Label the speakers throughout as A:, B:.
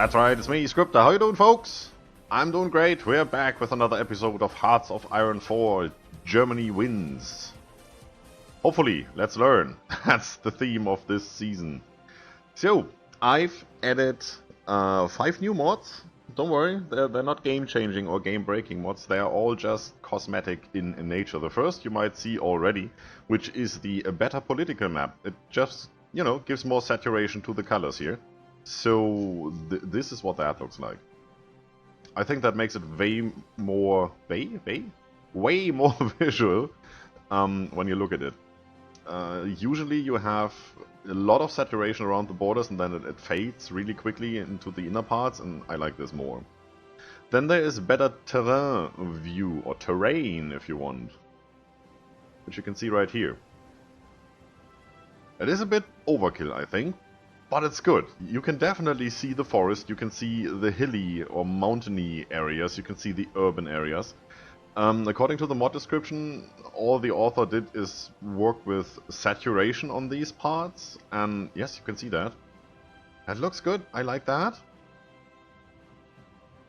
A: That's right, it's me, Scryptar. How you doing, folks? I'm doing great. We're back with another episode of Hearts of Iron 4. Germany wins. Hopefully, let's learn. That's the theme of this season. So, I've added 5 new mods. Don't worry, they're not game-changing or game-breaking mods. They are all just cosmetic in nature. The first you might see already, which is the better political map. It just, gives more saturation to the colors here. So this is what that looks like. I think that makes it way more visual when you look at it. Usually you have a lot of saturation around the borders and then it fades really quickly into the inner parts, and I like this more. Then there is better terrain view, or terrain if you want, which you can see right here. It is a bit overkill, I think. But it's good. You can definitely see the forest, you can see the hilly or mountainy areas, you can see the urban areas. According to the mod description, all the author did is work with saturation on these parts, and yes, you can see that. That looks good, I like that.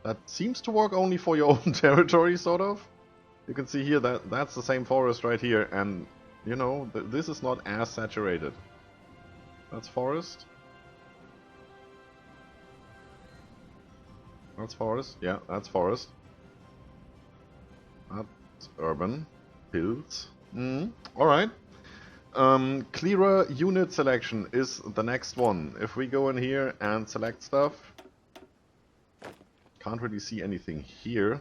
A: That seems to work only for your own territory, sort of. You can see here that that's the same forest right here, and this is not as saturated. That's forest. That's forest. Yeah, that's forest. That's urban. Hills. Alright. Clearer unit selection is the next one. If we go in here and select stuff, can't really see anything here.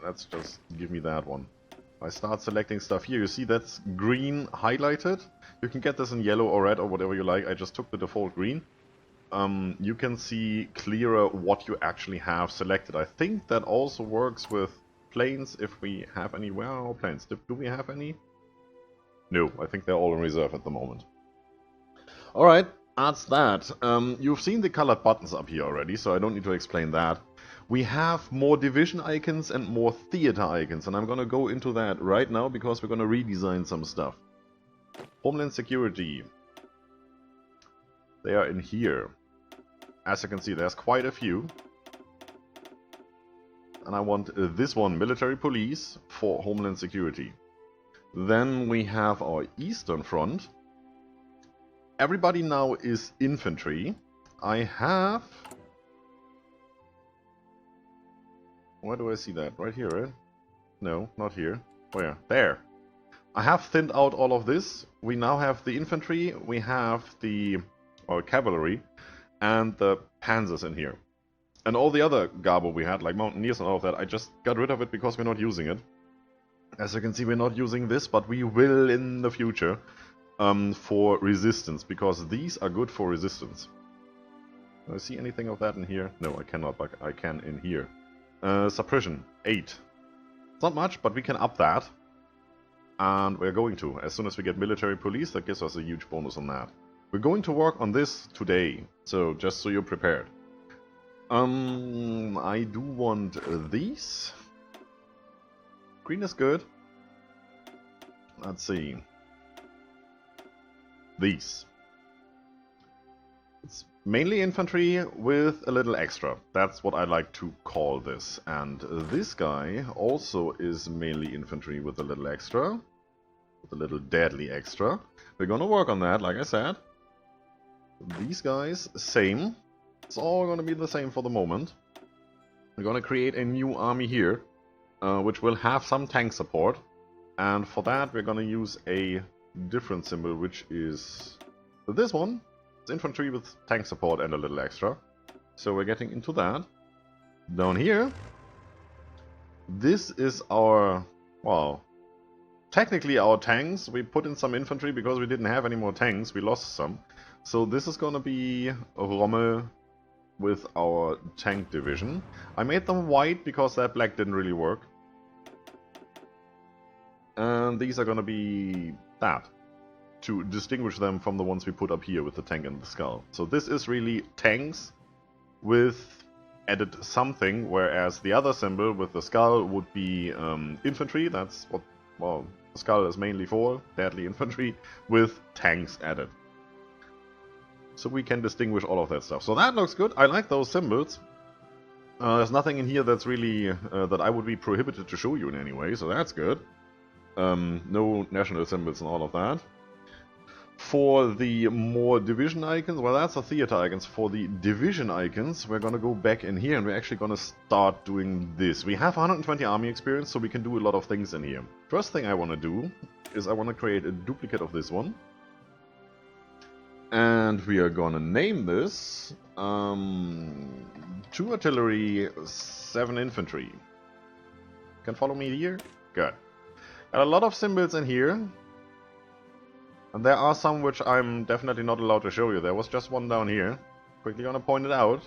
A: Let's just give me that one. If I start selecting stuff here, you see that's green highlighted. You can get this in yellow or red or whatever you like. I just took the default green. You can see clearer what you actually have selected. I think that also works with planes if we have any. Where are our planes? Do we have any? No, I think they're all in reserve at the moment. Alright, that's that. You've seen the colored buttons up here already, so I don't need to explain that. We have more division icons and more theater icons, and I'm gonna go into that right now because we're gonna redesign some stuff. Homeland Security. They are in here. As you can see, there's quite a few. And I want this one, Military Police, for Homeland Security. Then we have our Eastern Front. Everybody now is infantry. I have... Where do I see that? Right here, right? No, not here. Where? There. I have thinned out all of this. We now have the infantry, we have the cavalry, and the panzers in here. And all the other garbo we had, like mountaineers and all of that, I just got rid of it because we're not using it. As you can see, we're not using this, but we will in the future for resistance, because these are good for resistance. Do I see anything of that in here? No, I cannot, but I can in here. Suppression, 8. It's not much, but we can up that. And we're going to. As soon as we get military police, that gives us a huge bonus on that. We're going to work on this today, so just so you're prepared. I do want these. Green is good. Let's see. These. It's mainly infantry with a little extra. That's what I like to call this. And this guy also is mainly infantry with a little extra. With a little deadly extra. We're gonna work on that, like I said. These guys, same. It's all going to be the same for the moment. We're going to create a new army here, which will have some tank support. And for that, we're going to use a different symbol, which is this one. It's infantry with tank support and a little extra. So we're getting into that. Down here, this is our, well, technically our tanks. We put in some infantry because we didn't have any more tanks. We lost some. So this is going to be Rommel with our tank division. I made them white because that black didn't really work. And these are going to be that, to distinguish them from the ones we put up here with the tank and the skull. So this is really tanks with added something, whereas the other symbol with the skull would be infantry. That's what, well, the skull is mainly for, deadly infantry, with tanks added. so we can distinguish all of that stuff. So that looks good. I like those symbols. There's nothing in here that's really that I would be prohibited to show you in any way, so that's good. No national symbols and all of that. For the more division icons, well, that's the theater icons. For the division icons, we're gonna go back in here and we're actually gonna start doing this. We have 120 army experience, so we can do a lot of things in here. First thing I want to do is I want to create a duplicate of this one. And we are gonna name this 2 artillery, 7 infantry. Can follow me here? Good. Got a lot of symbols in here. And there are some which I'm definitely not allowed to show you. There was just one down here. Quickly gonna point it out.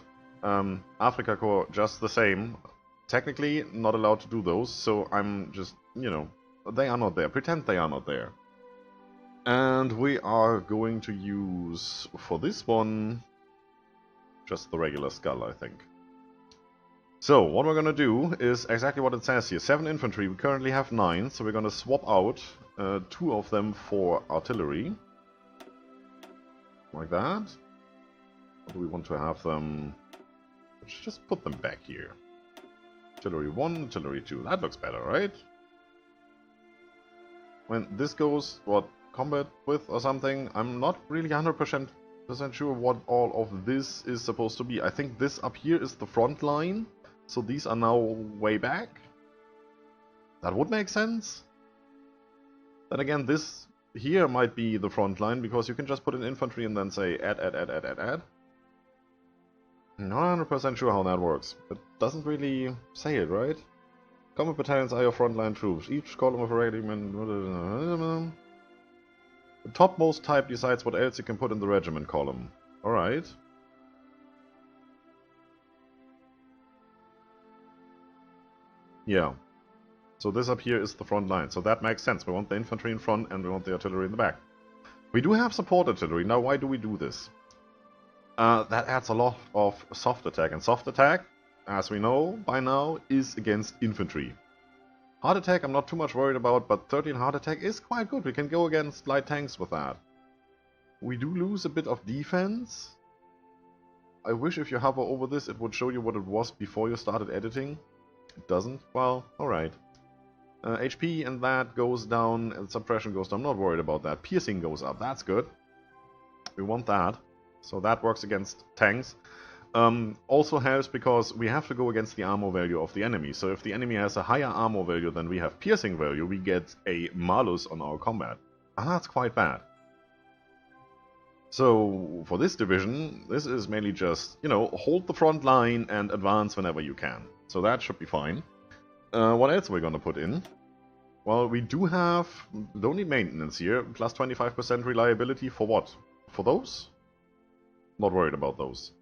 A: Africa Corps, just the same. Technically not allowed to do those, so I'm just, you know, they are not there. Pretend they are not there. And we are going to use, for this one, just the regular skull, I think. So, what we're gonna do is exactly what it says here. 7 infantry, we currently have 9, so we're gonna swap out 2 of them for artillery. Like that. Or do we want to have them... Let's just put them back here. Artillery 1, artillery 2. That looks better, right? When this goes, what, combat with or something? I'm not really 100% sure what all of this is supposed to be. I think this up here is the front line. So these are now way back. That would make sense. Then again, this here might be the front line, because you can just put in infantry and then say add. Not 100% sure how that works. It doesn't really say it, right? Combat battalions are your frontline troops. Each column of a regiment... The topmost type decides what else you can put in the regiment column. Alright. Yeah. So this up here is the front line. So that makes sense. We want the infantry in front and we want the artillery in the back. We do have support artillery. Now why do we do this? That adds a lot of soft attack. And soft attack, as we know by now, is against infantry. Hard attack I'm not too much worried about, but 13 hard attack is quite good. We can go against light tanks with that. We do lose a bit of defense. I wish if you hover over this it would show you what it was before you started editing. It doesn't? Well, alright. HP and that goes down, and suppression goes down. I'm not worried about that. Piercing goes up. That's good. We want that. So that works against tanks. Also helps because we have to go against the armor value of the enemy. So if the enemy has a higher armor value than we have piercing value, we get a malus on our combat. And that's quite bad. So for this division, this is mainly just, you know, hold the front line and advance whenever you can. So that should be fine. What else are we going to put in? Well, we do have, don't need maintenance here, plus 25% reliability for what? For those? Not worried about those.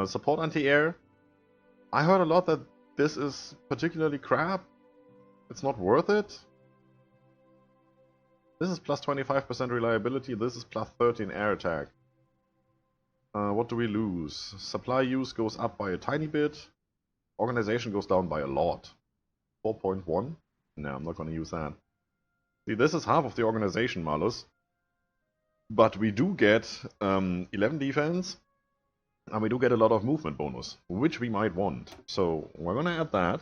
A: Support anti-air. I heard a lot that this is particularly crap. It's not worth it. This is plus 25% reliability, this is plus 13 air attack. What do we lose? Supply use goes up by a tiny bit. Organization goes down by a lot. 4.1? No, I'm not going to use that. See, this is half of the organization malus. But we do get 11 defense. And we do get a lot of movement bonus, which we might want. So we're going to add that.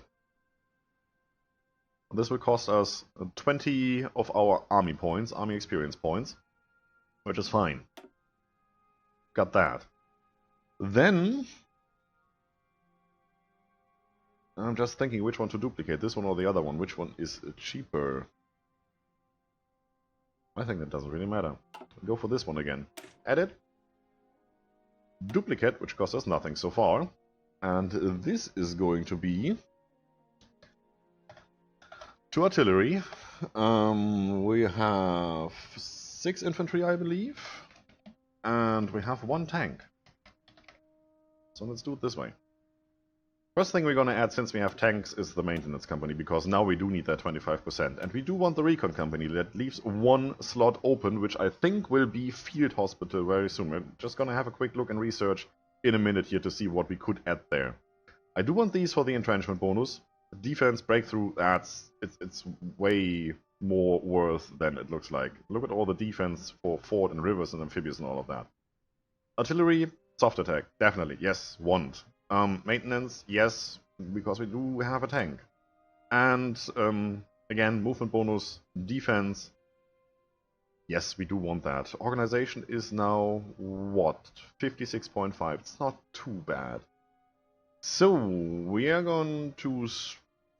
A: This will cost us 20 of our army points, army experience points, which is fine. Got that. Then, I'm just thinking which one to duplicate, this one or the other one. Which one is cheaper? I think that doesn't really matter. Go for this one again. Edit. Duplicate, which costs us nothing so far. And this is going to be 2 artillery. We have 6 infantry, I believe. And we have 1 tank. So let's do it this way. First thing we're going to add, since we have tanks, is the maintenance company, because now we do need that 25%. And we do want the recon company. That leaves 1 slot open, which I think will be field hospital very soon. We're just going to have a quick look and research in a minute here to see what we could add there. I do want these for the entrenchment bonus. Defense breakthrough, it's way more worth than it looks like. Look at all the defense for fort and rivers and amphibious and all of that. Artillery, soft attack, definitely, yes, want. Maintenance, yes, because we do have a tank. And again, movement bonus, defense, yes, we do want that. Organization is now, what, 56.5, it's not too bad. So, we are going to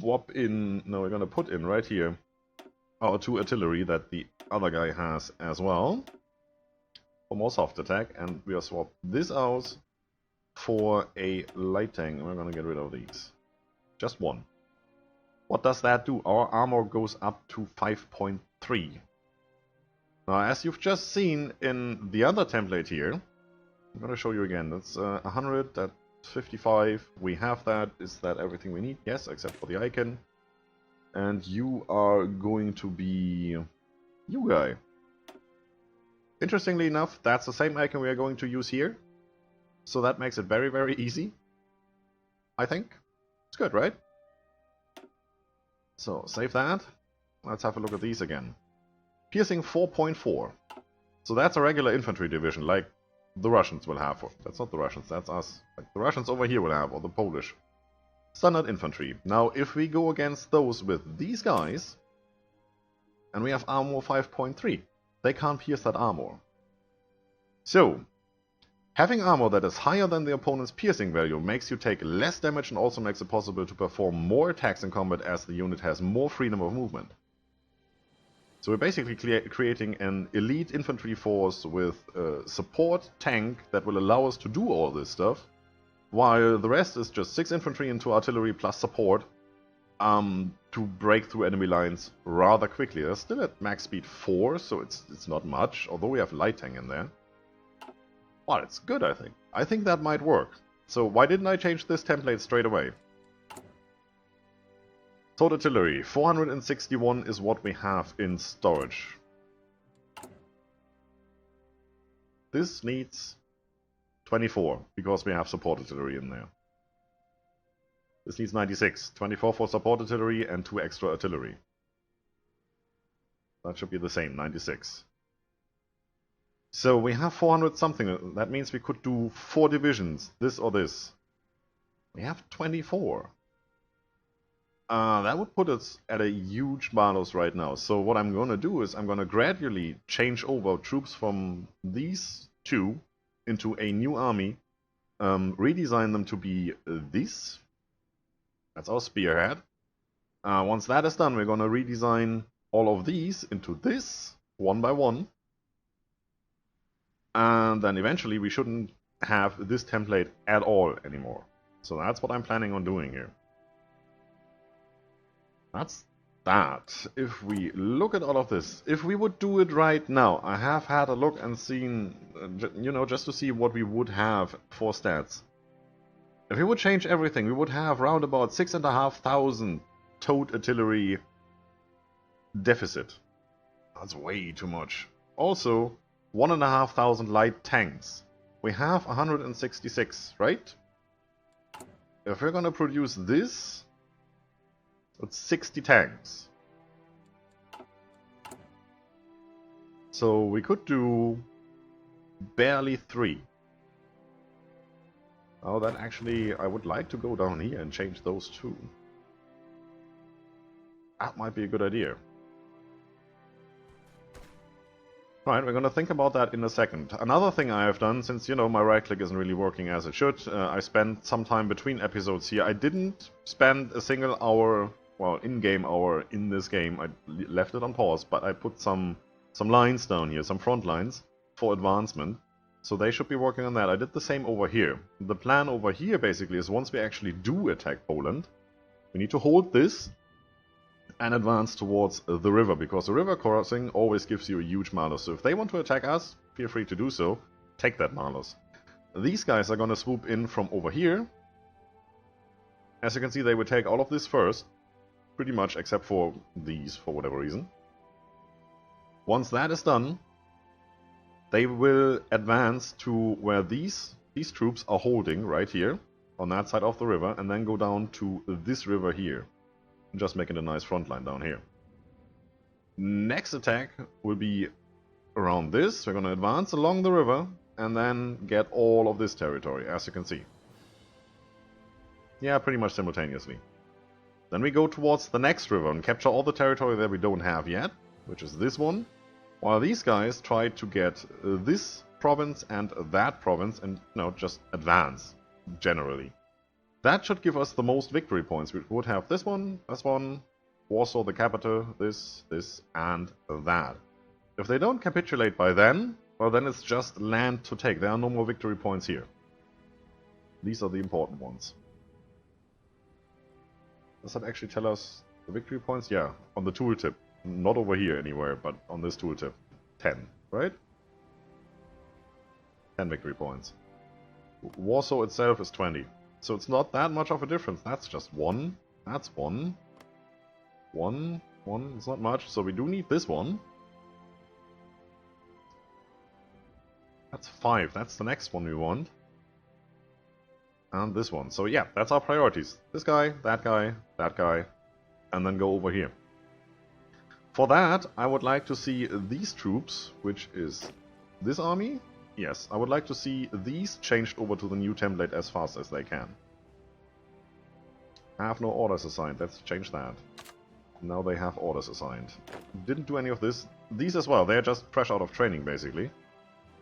A: swap in, no, we're going to put in right here our 2 artillery that the other guy has as well. For more soft attack, and we'll swap this out for a light tank. We're gonna get rid of these. Just one. What does that do? Our armor goes up to 5.3. Now, as you've just seen in the other template here, I'm gonna show you again. That's 100, that's 55. We have that. Is that everything we need? Yes, except for the icon. And you are going to be you guy. Interestingly enough, that's the same icon we are going to use here. So that makes it very, very easy. I think. It's good, right? So, save that. Let's have a look at these again. Piercing 4.4. So that's a regular infantry division, like the Russians will have. That's not the Russians, that's us. Like the Russians over here will have, or the Polish. Standard infantry. Now, if we go against those with these guys, and we have armor 5.3. They can't pierce that armor. So, having armor that is higher than the opponent's piercing value makes you take less damage and also makes it possible to perform more attacks in combat as the unit has more freedom of movement. So we're basically creating an elite infantry force with a support tank that will allow us to do all this stuff, while the rest is just 6 infantry and 2 artillery plus support to break through enemy lines rather quickly. They're still at max speed 4, so it's not much, although we have light tank in there. Well, it's good, I think. I think that might work. So why didn't I change this template straight away? Sword artillery, 461 is what we have in storage. This needs 24, because we have support artillery in there. This needs 96, 24 for support artillery and 2 extra artillery. That should be the same, 96. So we have 400 something, that means we could do 4 divisions, this or this. We have 24. That would put us at a huge malus right now. So what I'm going to do is I'm going to gradually change over troops from these 2 into a new army, redesign them to be this. That's our spearhead. Once that is done, we're going to redesign all of these into this, one by one. And then eventually we shouldn't have this template at all anymore. So that's what I'm planning on doing here. That's that. If we look at all of this, if we would do it right now, I have had a look and seen, you know, just to see what we would have for stats. If we would change everything, we would have round about 6,500 towed artillery deficit. That's way too much. Also, 1,500 light tanks. We have 166, right? If we're gonna produce this, it's 60 tanks. So we could do barely 3. Oh, that actually, I would like to go down here and change those 2. That might be a good idea. Right, we're going to think about that in a second. Another thing I have done, since, you know, my right click isn't really working as it should, I spent some time between episodes here. I didn't spend a single hour, well, in-game hour in this game. I left it on pause, but I put some lines down here, some front lines for advancement. So they should be working on that. I did the same over here. The plan over here basically is once we actually do attack Poland, we need to hold this and advance towards the river, because the river crossing always gives you a huge malus. So if they want to attack us, feel free to do so. Take that malus. These guys are going to swoop in from over here. As you can see, they would take all of this first, pretty much, except for these, for whatever reason. Once that is done, they will advance to where these troops are holding, right here, on that side of the river, and then go down to this river here. Just making a nice front line down here. Next attack will be around this. We're going to advance along the river and then get all of this territory, as you can see. Yeah, pretty much simultaneously. Then we go towards the next river and capture all the territory that we don't have yet, which is this one, while these guys try to get this province and that province and, just advance, generally. That should give us the most victory points. We would have this one, Warsaw the capital, this, and that. If they don't capitulate by then, well, then it's just land to take. There are no more victory points here. These are the important ones. Does that actually tell us the victory points? Yeah, on the tooltip. Not over here anywhere, but on this tooltip. 10, right? 10 victory points. Warsaw itself is 20. So it's not that much of a difference. That's just 1. That's 1. 1. It's not much. So we do need this one. That's 5. That's the next one we want. And this one. So yeah, that's our priorities. This guy, that guy, and then go over here. For that, I would like to see these troops, which is this army. Yes, I would like to see these changed over to the new template as fast as they can. I have no orders assigned. Let's change that. Now they have orders assigned. Didn't do any of this. These as well. They're just fresh out of training, basically.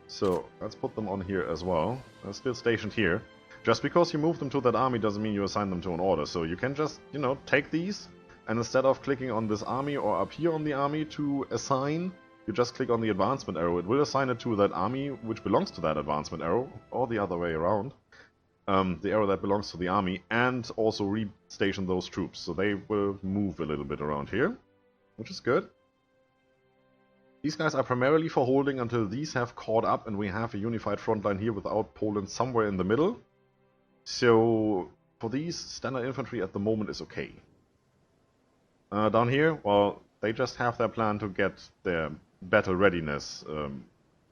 A: So let's put them on here as well. They're still stationed here. Just because you move them to that army doesn't mean you assign them to an order. So you can just, take these, and instead of clicking on this army or up here on the army to assign, you just click on the advancement arrow. It will assign it to that army which belongs to that advancement arrow, or the other way around. The arrow that belongs to the army, and also restation those troops. So they will move a little bit around here, which is good. These guys are primarily for holding until these have caught up and we have a unified front line here without Poland somewhere in the middle. So for these, standard infantry at the moment is okay. Down here, well, they just have their plan to get their battle readiness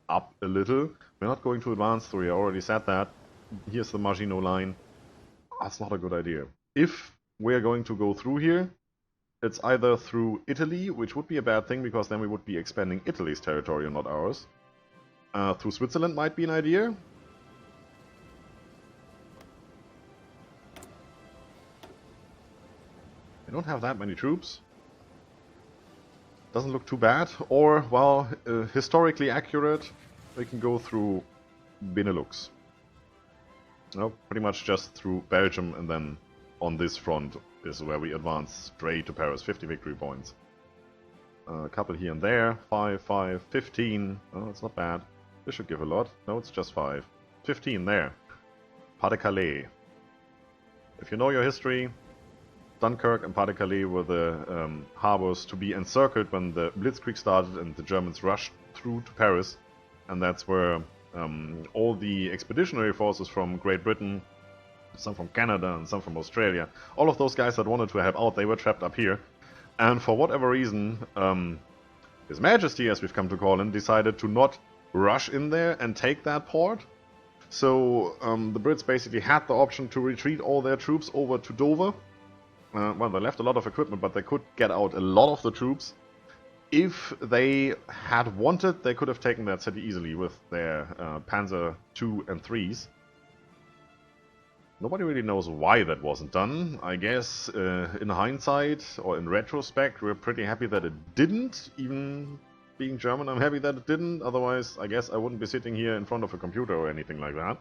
A: up a little. We're not going to advance through here, I already said that. Here's the Maginot line. That's not a good idea. If we're going to go through here, it's either through Italy, which would be a bad thing because then we would be expanding Italy's territory and not ours. Through Switzerland might be an idea. We don't have that many troops. Doesn't look too bad. Or, well, historically accurate, we can go through Benelux. No, pretty much just through Belgium, and then on this front is where we advance straight to Paris. 50 victory points. A couple here and there. 5, 5, 15. Oh, it's not bad. This should give a lot. No, it's just 5. 15 there. Pas-de-Calais. If you know your history, Dunkirk and Pas-de-Calais were the harbors to be encircled when the Blitzkrieg started and the Germans rushed through to Paris. And that's where all the expeditionary forces from Great Britain, some from Canada and some from Australia, all of those guys that wanted to help out, they were trapped up here. And for whatever reason, His Majesty, as we've come to call him, decided to not rush in there and take that port. So the Brits basically had the option to retreat all their troops over to Dover. Well, they left a lot of equipment, but they could get out a lot of the troops. If they had wanted, they could have taken that city easily with their Panzer II and IIIs. Nobody really knows why that wasn't done. I guess in hindsight, or in retrospect, we're pretty happy that it didn't. Even being German, I'm happy that it didn't. Otherwise, I guess I wouldn't be sitting here in front of a computer or anything like that.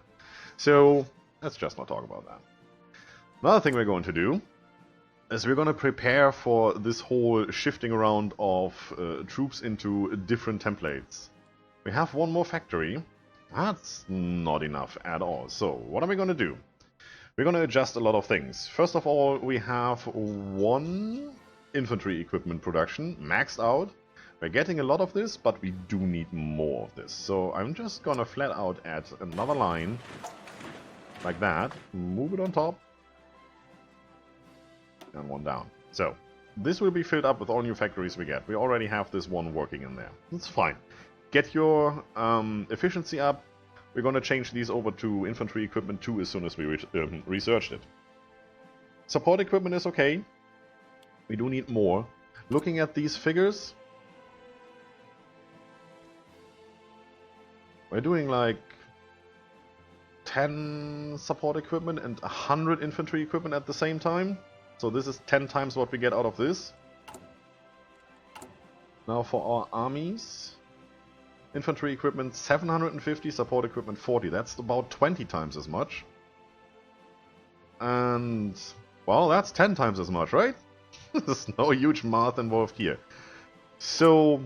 A: So, let's just not talk about that. Another thing we're going to do is we're going to prepare for this whole shifting around of troops into different templates. We have one more factory. That's not enough at all. So, what are we going to do? We're going to adjust a lot of things. First of all, we have one infantry equipment production maxed out. We're getting a lot of this, but we do need more of this. So I'm just going to flat out add another line like that. Move it on top. And one down. So this will be filled up with all new factories we get. We already have this one working in there. That's fine. Get your efficiency up. We're going to change these over to infantry equipment 2 as soon as we researched it. Support equipment is okay. We do need more. Looking at these figures, we're doing like 10 support equipment and 100 infantry equipment at the same time. So this is 10 times what we get out of this. Now for our armies. Infantry equipment 750, support equipment 40. That's about 20 times as much. And, well, that's 10 times as much, right? There's no huge math involved here. So,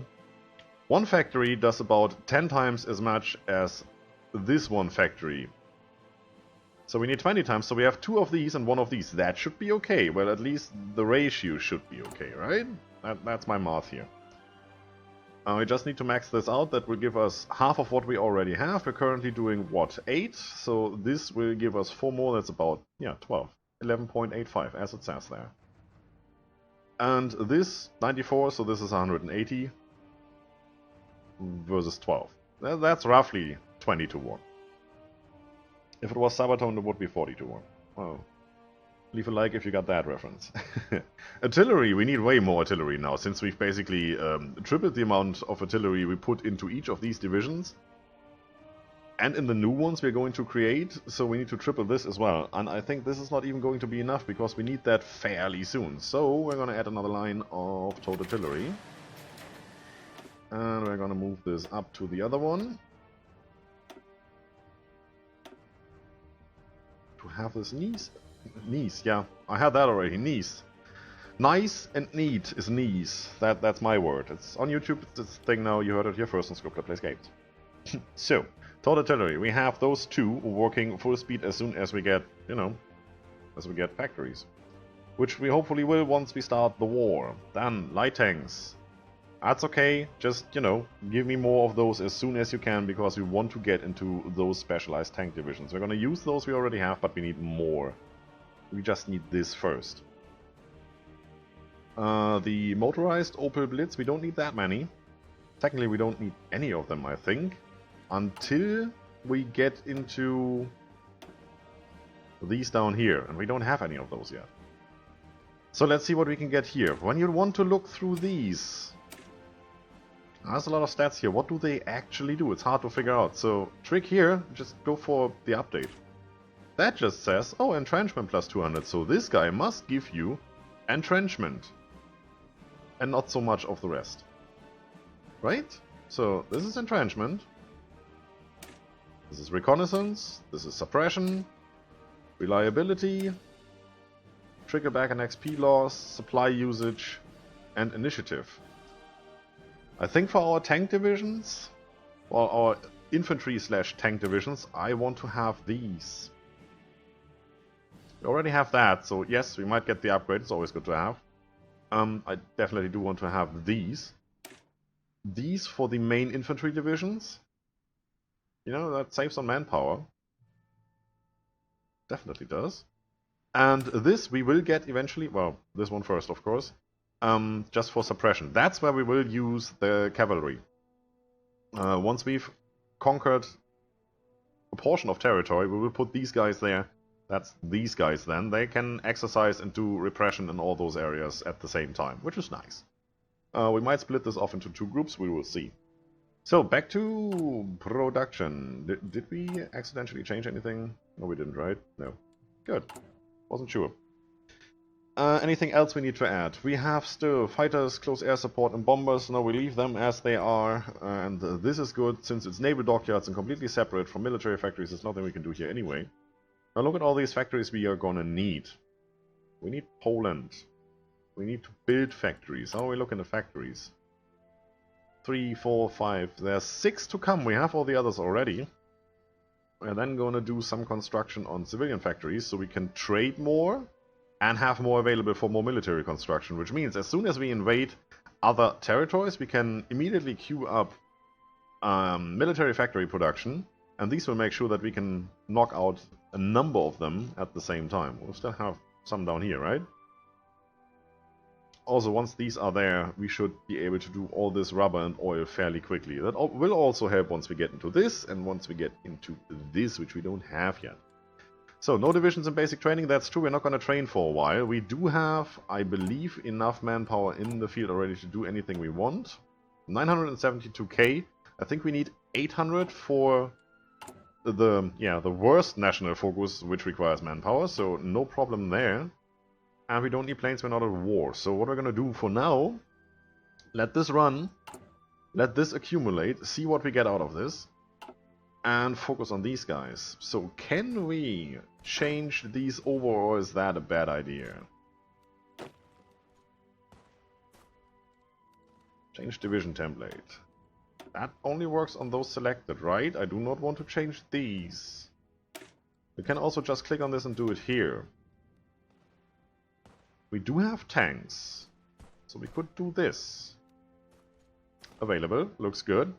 A: one factory does about 10 times as much as this one factory. So we need 20 times, so we have 2 of these and 1 of these. That should be okay. Well, at least the ratio should be okay, right? That's my math here. We just need to max this out. That will give us half of what we already have. We're currently doing, what, 8? So this will give us 4 more. That's about, yeah, 12. 11.85, as it says there. And this, 94, so this is 180 versus 12. That's roughly 20 to 1. If it was Sabaton, it would be 40 to 1. Well, leave a like if you got that reference. Artillery, we need way more artillery now, since we've basically tripled the amount of artillery we put into each of these divisions. And in the new ones we're going to create, so we need to triple this as well. And I think this is not even going to be enough, because we need that fairly soon. So we're going to add another line of towed artillery. And we're going to move this up to the other one. To have this knees, yeah, I had that already, knees. Nice and neat is knees. That's my word. It's on YouTube, it's this thing now, you heard it here first on Scryptar Plays Games. So, towed artillery, we have those 2 working full speed as soon as we get, you know, as we get factories. Which we hopefully will once we start the war. Then, light tanks. That's okay, just, you know, give me more of those as soon as you can, because we want to get into those specialized tank divisions. We're going to use those we already have, but we need more. We just need this first. The motorized Opel Blitz, we don't need that many. Technically, we don't need any of them, I think, until we get into these down here, and we don't have any of those yet. So let's see what we can get here. When you want to look through these, there's a lot of stats here. What do they actually do? It's hard to figure out. So, trick here, just go for the update. That just says, oh, entrenchment plus 200. So this guy must give you entrenchment. And not so much of the rest. Right? So, this is entrenchment. This is reconnaissance. This is suppression. Reliability. Trigger back and XP loss. Supply usage. And initiative. I think for our tank divisions, or our infantry/tank divisions, I want to have these. We already have that, so yes, we might get the upgrade, it's always good to have. I definitely do want to have these. These for the main infantry divisions. You know, that saves on manpower. Definitely does. And this we will get eventually, well, this one first, of course. Just for suppression. That's where we will use the cavalry. Once we've conquered a portion of territory, we will put these guys there. That's these guys then. They can exercise and do repression in all those areas at the same time, which is nice. We might split this off into 2 groups, we will see. So, back to production. Did we accidentally change anything? No, we didn't, right? No. Good. Wasn't sure. Anything else we need to add? We have still fighters, close air support, and bombers. No, we leave them as they are. And this is good, since it's naval dockyards and completely separate from military factories. There's nothing we can do here anyway. Now look at all these factories we are gonna need. We need Poland. We need to build factories. How are we looking at factories? 3, 4, 5. There's 6 to come. We have all the others already. We're then gonna do some construction on civilian factories, so we can trade more and have more available for more military construction, which means as soon as we invade other territories, we can immediately queue up military factory production, and these will make sure that we can knock out a number of them at the same time. We'll still have some down here, right? Also, once these are there, we should be able to do all this rubber and oil fairly quickly. That will also help once we get into this, and once we get into this, which we don't have yet. So, no divisions in basic training, that's true, we're not going to train for a while. We do have, I believe, enough manpower in the field already to do anything we want. 972k, I think we need 800 for the worst national focus which requires manpower, so no problem there. And we don't need planes, we're not at war. So what we're gonna do for now, let this run, let this accumulate, see what we get out of this, and focus on these guys. So can we change these over, or is that a bad idea? Change division template. That only works on those selected, right? I do not want to change these. We can also just click on this and do it here. We do have tanks, so we could do this. Available, looks good.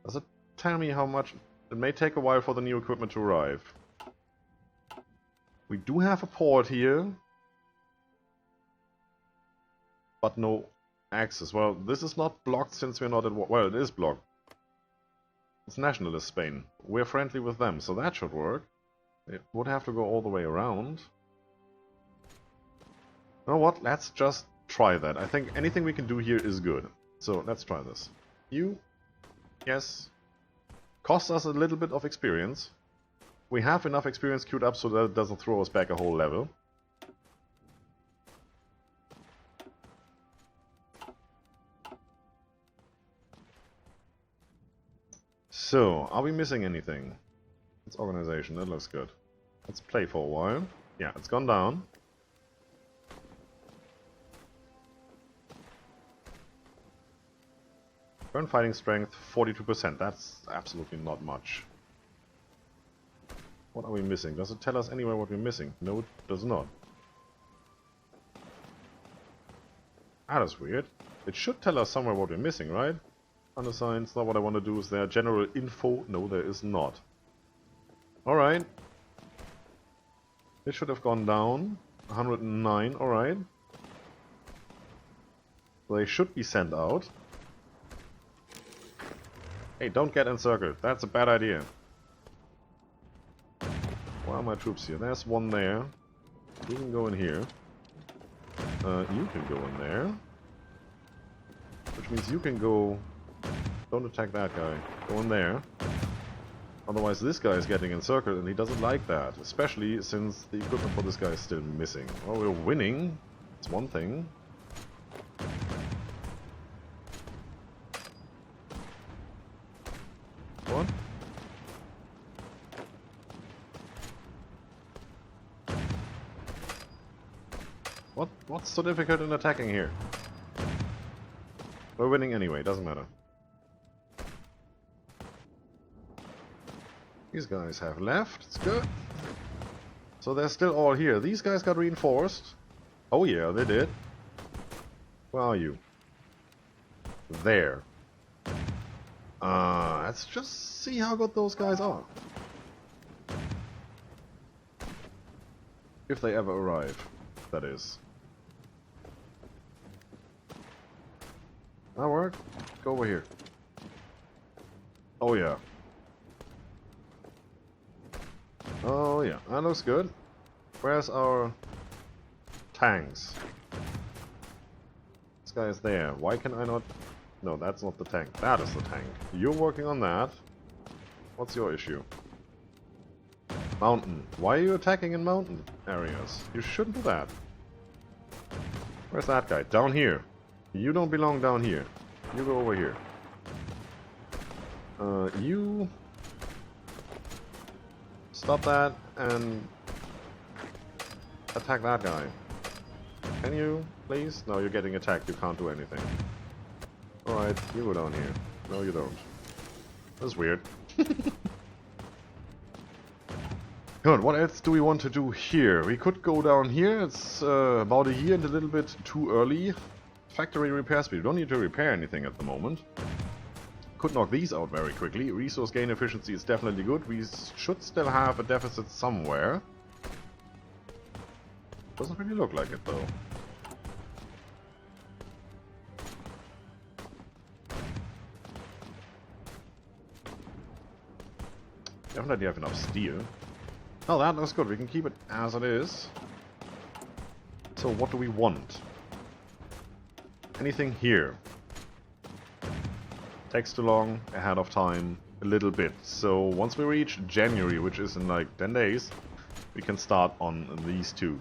A: Does it tell me how much? It may take a while for the new equipment to arrive. We do have a port here, but no access. Well, this is not blocked since we're not at war. Well, it is blocked. It's nationalist Spain. We're friendly with them, so that should work. It would have to go all the way around. You know what? Let's just try that. I think anything we can do here is good. So let's try this. You? Yes. Costs us a little bit of experience. We have enough experience queued up so that it doesn't throw us back a whole level. So, are we missing anything? It's organization, that looks good. Let's play for a while. Yeah, it's gone down. Current fighting strength, 42%. That's absolutely not much. What are we missing? Does it tell us anywhere what we're missing? No, it does not. That is weird. It should tell us somewhere what we're missing, right? Undersigned, it's not what I want to do. Is there general info? No, there is not. Alright. This should have gone down. 109, alright. They should be sent out. Hey, don't get encircled. That's a bad idea. Why are my troops here? There's one there. You can go in here. You can go in there. Which means you can go... Don't attack that guy. Go in there. Otherwise this guy is getting encircled and he doesn't like that. Especially since the equipment for this guy is still missing. Well, we're winning. It's one thing. What? What's so difficult in attacking here? We're winning anyway, doesn't matter. These guys have left, it's good. So they're still all here. These guys got reinforced. Oh yeah, they did. Where are you? There. Let's just see how good those guys are. If they ever arrive, that is. That work? Go over here. Oh yeah. Oh yeah, that looks good. Where's our tanks? This guy is there. Why can I not... No, that's not the tank. That is the tank. You're working on that. What's your issue? Mountain. Why are you attacking in mountain areas? You shouldn't do that. Where's that guy? Down here. You don't belong down here. You go over here. You... Stop that and attack that guy. Can you, please? No, you're getting attacked. You can't do anything. Alright, you go down here. No, you don't. That's weird. Good, what else do we want to do here? We could go down here. It's about a year and a little bit too early. Factory repair speed. We don't need to repair anything at the moment. Could knock these out very quickly. Resource gain efficiency is definitely good. We should still have a deficit somewhere. Doesn't really look like it though. Definitely have enough steel. Oh, that looks good. We can keep it as it is. So what do we want? Anything here? Takes too long, ahead of time, a little bit. So once we reach January, which is in like 10 days, we can start on these two.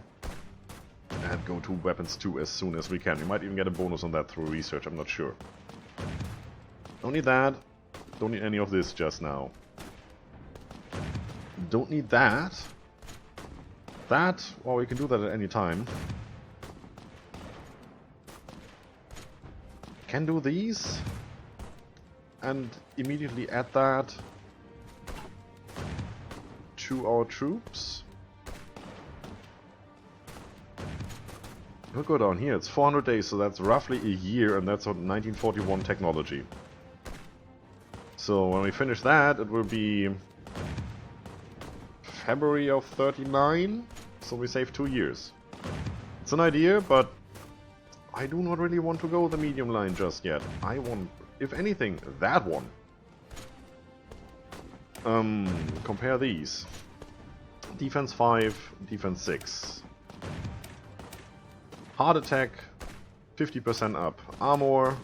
A: And go to weapons 2 as soon as we can. We might even get a bonus on that through research, I'm not sure. Don't need that. Don't need any of this just now. Don't need that. That, well, we can do that at any time. Can do these. And immediately add that to our troops. We'll go down here. It's 400 days, so that's roughly a year, and that's on 1941 technology. So when we finish that, it will be February of 39, so we save 2 years. It's an idea, but I do not really want to go the medium line just yet. I want, if anything, that one. Compare these. Defense 5, defense 6. Hard attack, 50% up. Armor,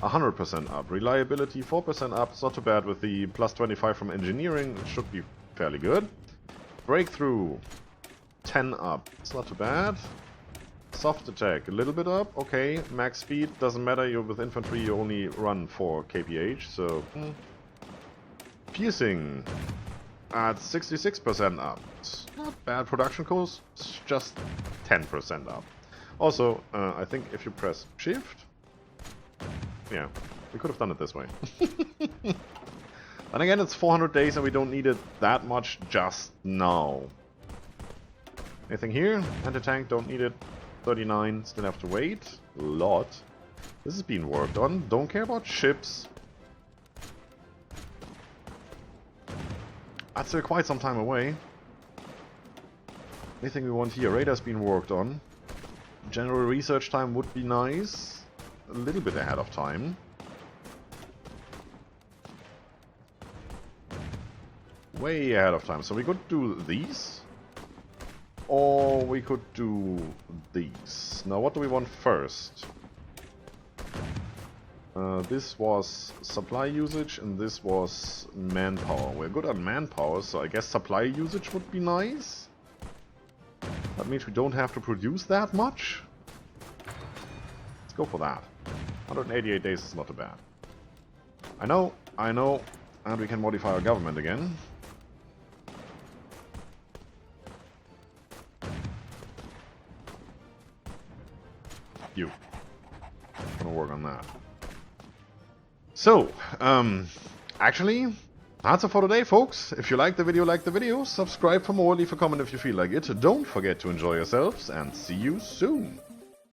A: 100% up. Reliability, 4% up. It's not too bad with the plus 25 from engineering. It should be fairly good. Breakthrough, 10 up. It's not too bad. Soft attack, a little bit up. Okay, max speed, doesn't matter. You're with infantry, you only run 4 kph, so... Piercing, at 66% up. It's not bad. Production cost, it's just 10% up. Also, I think if you press shift... Yeah, we could have done it this way. And again, it's 400 days and we don't need it that much just now. Anything here? Anti-tank, don't need it. 39, still have to wait. A lot. This is being worked on. Don't care about ships. That's still quite some time away. Anything we want here? Radar's being worked on. General research time would be nice. A little bit ahead of time. Way ahead of time. So we could do these. Or we could do these. Now what do we want first? This was supply usage and this was manpower. We're good on manpower, so I guess supply usage would be nice. That means we don't have to produce that much. Let's go for that. 188 days is not too bad. I know, and we can modify our government again. You. Gonna work on that. So, actually, that's it for today, folks. If you like the video, subscribe for more, leave a comment if you feel like it. Don't forget to enjoy yourselves, and see you soon.